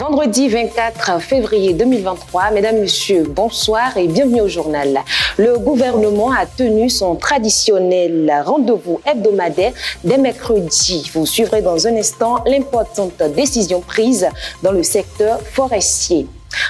Vendredi 24 février 2023, mesdames, messieurs, bonsoir et bienvenue au journal. Le gouvernement a tenu son traditionnel rendez-vous hebdomadaire dès mercredi. Vous suivrez dans un instant l'importante décision prise dans le secteur forestier.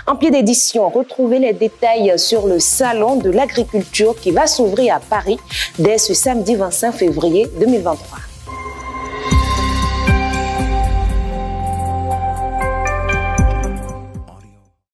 En pied d'édition, retrouvez les détails sur le salon de l'agriculture qui va s'ouvrir à Paris dès ce samedi 25 février 2023.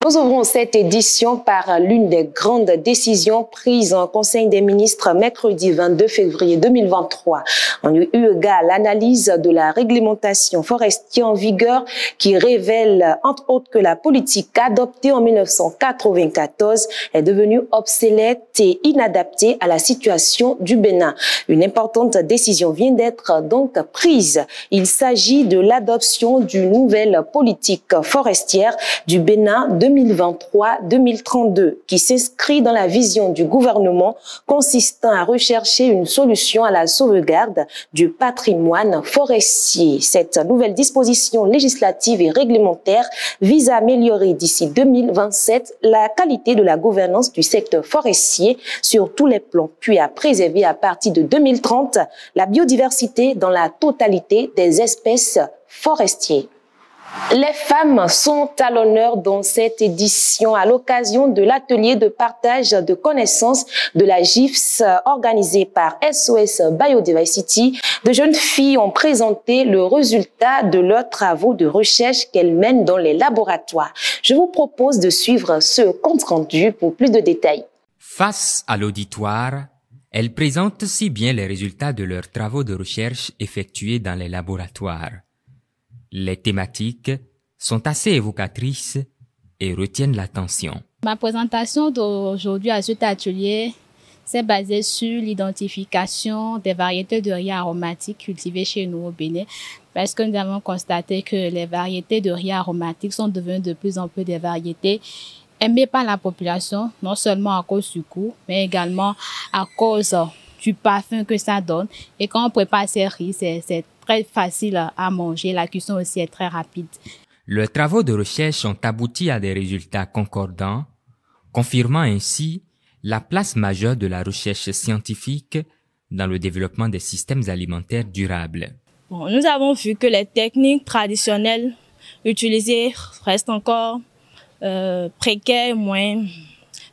Nous ouvrons cette édition par l'une des grandes décisions prises en Conseil des ministres mercredi 22 février 2023. On eut égard à l'analyse de la réglementation forestière en vigueur qui révèle entre autres que la politique adoptée en 1994 est devenue obsolète et inadaptée à la situation du Bénin. Une importante décision vient d'être donc prise. Il s'agit de l'adoption d'une nouvelle politique forestière du Bénin 2023-2032 qui s'inscrit dans la vision du gouvernement consistant à rechercher une solution à la sauvegarde du patrimoine forestier. Cette nouvelle disposition législative et réglementaire vise à améliorer d'ici 2027 la qualité de la gouvernance du secteur forestier sur tous les plans, puis à préserver à partir de 2030 la biodiversité dans la totalité des espèces forestières. Les femmes sont à l'honneur dans cette édition à l'occasion de l'atelier de partage de connaissances de la GIFS organisé par SOS Biodiversity. De jeunes filles ont présenté le résultat de leurs travaux de recherche qu'elles mènent dans les laboratoires. Je vous propose de suivre ce compte-rendu pour plus de détails. Face à l'auditoire, elles présentent si bien les résultats de leurs travaux de recherche effectués dans les laboratoires. Les thématiques sont assez évocatrices et retiennent l'attention. Ma présentation d'aujourd'hui à cet atelier s'est basée sur l'identification des variétés de riz aromatiques cultivées chez nous au Bénin, parce que nous avons constaté que les variétés de riz aromatiques sont devenues de plus en plus des variétés aimées par la population, non seulement à cause du goût, mais également à cause du parfum que ça donne. Et quand on prépare ces riz, c'est très facile à manger, la cuisson aussi est très rapide. Leurs travaux de recherche ont abouti à des résultats concordants, confirmant ainsi la place majeure de la recherche scientifique dans le développement des systèmes alimentaires durables. Nous avons vu que les techniques traditionnelles utilisées restent encore précaires, moins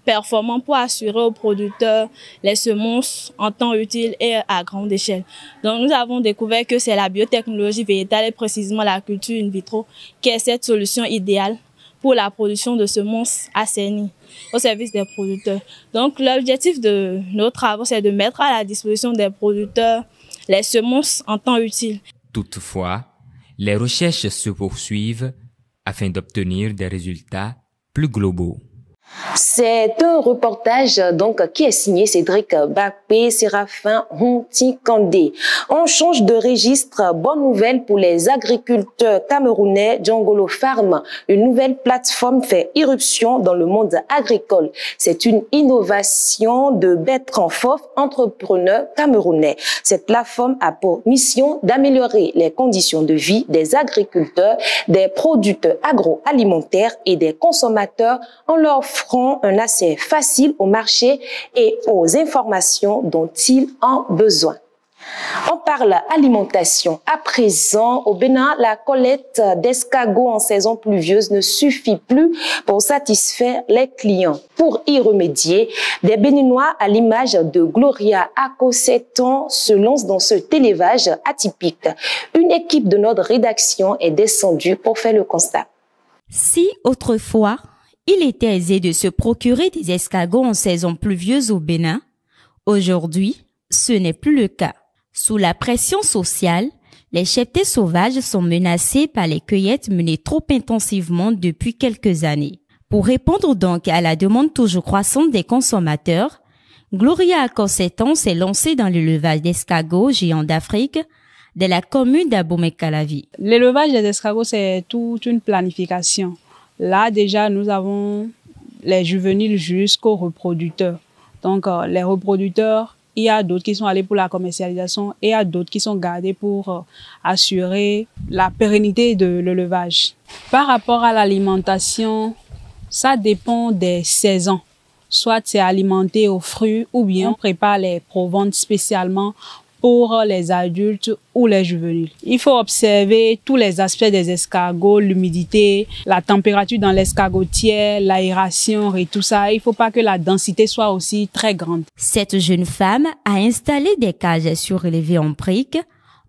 performants pour assurer aux producteurs les semences en temps utile et à grande échelle. Donc nous avons découvert que c'est la biotechnologie végétale et précisément la culture in vitro qui est cette solution idéale pour la production de semences assainies au service des producteurs. Donc l'objectif de nos travaux, c'est de mettre à la disposition des producteurs les semences en temps utile. Toutefois, les recherches se poursuivent afin d'obtenir des résultats plus globaux. C'est un reportage donc qui est signé Cédric Bakpé, Séraphin Honti-Kandé. On change de registre. Bonne nouvelle pour les agriculteurs camerounais. Djangolo Farm, une nouvelle plateforme fait irruption dans le monde agricole. C'est une innovation de Bertrand Foff, entrepreneur camerounais. Cette plateforme a pour mission d'améliorer les conditions de vie des agriculteurs, des producteurs agroalimentaires et des consommateurs en leur offrant un accès facile au marché et aux informations dont ils ont besoin. On parle alimentation. À présent, au Bénin, la collecte d'escargots en saison pluvieuse ne suffit plus pour satisfaire les clients. Pour y remédier, des Béninois à l'image de Gloria Akoseton se lancent dans ce élevage atypique. Une équipe de notre rédaction est descendue pour faire le constat. Si autrefois, il était aisé de se procurer des escargots en saison pluvieuse au Bénin, aujourd'hui, ce n'est plus le cas. Sous la pression sociale, les cheptels sauvages sont menacés par les cueillettes menées trop intensivement depuis quelques années. Pour répondre donc à la demande toujours croissante des consommateurs, Gloria Akoseton s'est lancée dans l'élevage d'escargots géants d'Afrique de la commune d'Abomey-Calavi. L'élevage des escargots, c'est toute une planification. Là, déjà, nous avons les juvéniles jusqu'aux reproducteurs. Donc, les reproducteurs, il y a d'autres qui sont allés pour la commercialisation et il y a d'autres qui sont gardés pour assurer la pérennité de l'élevage. Par rapport à l'alimentation, ça dépend des saisons. Soit c'est alimenté aux fruits ou bien on prépare les provantes spécialement pour les adultes ou les juvéniles. Il faut observer tous les aspects des escargots, l'humidité, la température dans l'escargotière, l'aération et tout ça. Il ne faut pas que la densité soit aussi très grande. Cette jeune femme a installé des cages surélevées en briques,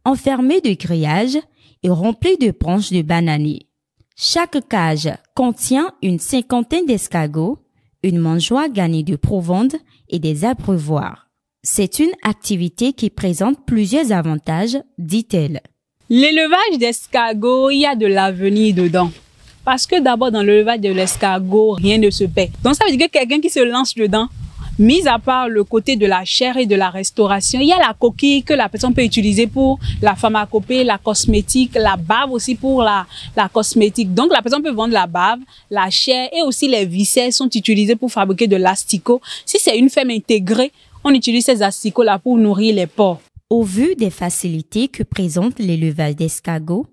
enfermées de grillages et remplies de branches de bananier. Chaque cage contient une cinquantaine d'escargots, une mangeoire garnie de provende et des abreuvoirs. C'est une activité qui présente plusieurs avantages, dit-elle. L'élevage d'escargots, il y a de l'avenir dedans. Parce que d'abord, dans l'élevage de l'escargot, rien ne se paie. Donc ça veut dire que quelqu'un qui se lance dedans, mis à part le côté de la chair et de la restauration, il y a la coquille que la personne peut utiliser pour la pharmacopée, la cosmétique, la bave aussi pour la cosmétique. Donc la personne peut vendre la bave, la chair et aussi les viscères sont utilisés pour fabriquer de l'asticot. Si c'est une ferme intégrée, on utilise ces asticots-là pour nourrir les porcs. Au vu des facilités que présente l'élevage d'escargots,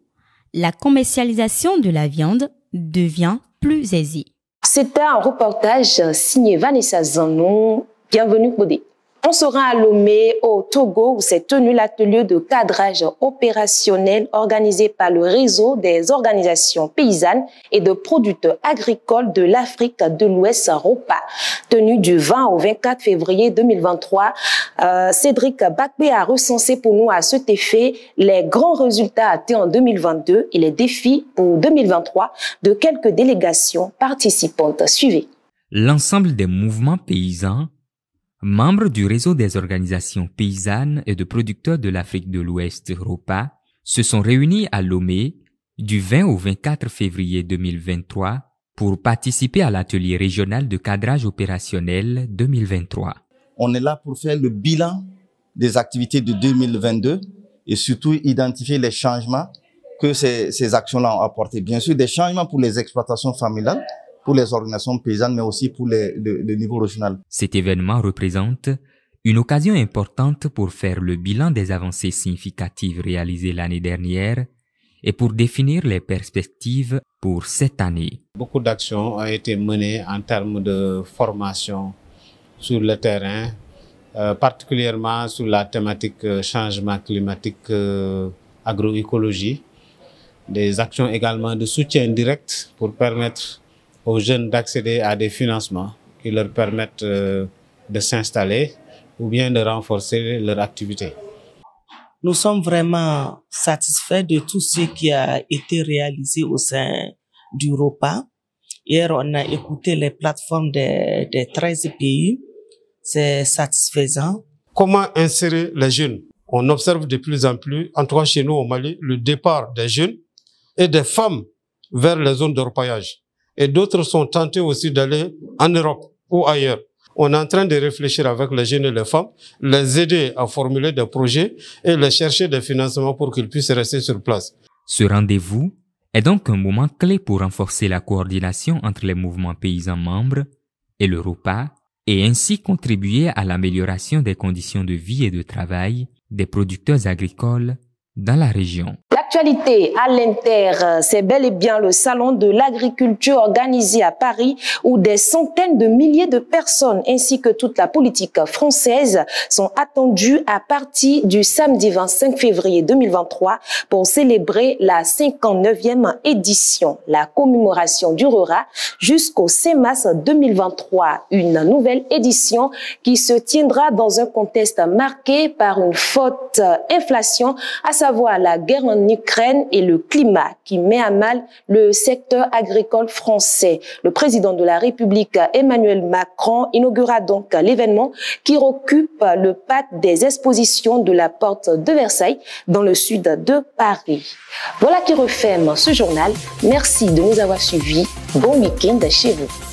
la commercialisation de la viande devient plus aisée. C'était un reportage signé Vanessa Zanon. Bienvenue Bodé. On sera à Lomé, au Togo, où s'est tenu l'atelier de cadrage opérationnel organisé par le réseau des organisations paysannes et de producteurs agricoles de l'Afrique de l'Ouest, ROPA. Tenu du 20 au 24 février 2023, Cédric Bakpé a recensé pour nous à cet effet les grands résultats atteints en 2022 et les défis pour 2023 de quelques délégations participantes. Suivez. L'ensemble des mouvements paysans membres du réseau des organisations paysannes et de producteurs de l'Afrique de l'Ouest, ROPA, se sont réunis à Lomé du 20 au 24 février 2023 pour participer à l'atelier régional de cadrage opérationnel 2023. On est là pour faire le bilan des activités de 2022 et surtout identifier les changements que ces actions-là ont apportés. Bien sûr, des changements pour les exploitations familiales, pour les organisations paysannes, mais aussi pour le niveau régional. Cet événement représente une occasion importante pour faire le bilan des avancées significatives réalisées l'année dernière et pour définir les perspectives pour cette année. Beaucoup d'actions ont été menées en termes de formation sur le terrain, particulièrement sur la thématique changement climatique, agroécologie. Des actions également de soutien direct pour permettre aux jeunes d'accéder à des financements qui leur permettent de s'installer ou bien de renforcer leur activité. Nous sommes vraiment satisfaits de tout ce qui a été réalisé au sein du ROPA. Hier, on a écouté les plateformes des 13 pays. C'est satisfaisant. Comment insérer les jeunes? On observe de plus en plus, en tout cas chez nous au Mali, le départ des jeunes et des femmes vers les zones de repaillage. Et d'autres sont tentés aussi d'aller en Europe ou ailleurs. On est en train de réfléchir avec les jeunes et les femmes, les aider à formuler des projets et les chercher des financements pour qu'ils puissent rester sur place. Ce rendez-vous est donc un moment clé pour renforcer la coordination entre les mouvements paysans membres et le ROPA et ainsi contribuer à l'amélioration des conditions de vie et de travail des producteurs agricoles dans la région. L'actualité à l'Inter, c'est bel et bien le salon de l'agriculture organisé à Paris où des centaines de milliers de personnes ainsi que toute la politique française sont attendues à partir du samedi 25 février 2023 pour célébrer la 59e édition. La commémoration durera jusqu'au 5 mars 2023. Une nouvelle édition qui se tiendra dans un contexte marqué par une forte inflation, à savoir la guerre en Ukraine et le climat qui met à mal le secteur agricole français. Le président de la République, Emmanuel Macron, inaugura donc l'événement qui occupe le parc des expositions de la Porte de Versailles dans le sud de Paris. Voilà qui referme ce journal. Merci de nous avoir suivis. Bon week-end chez vous.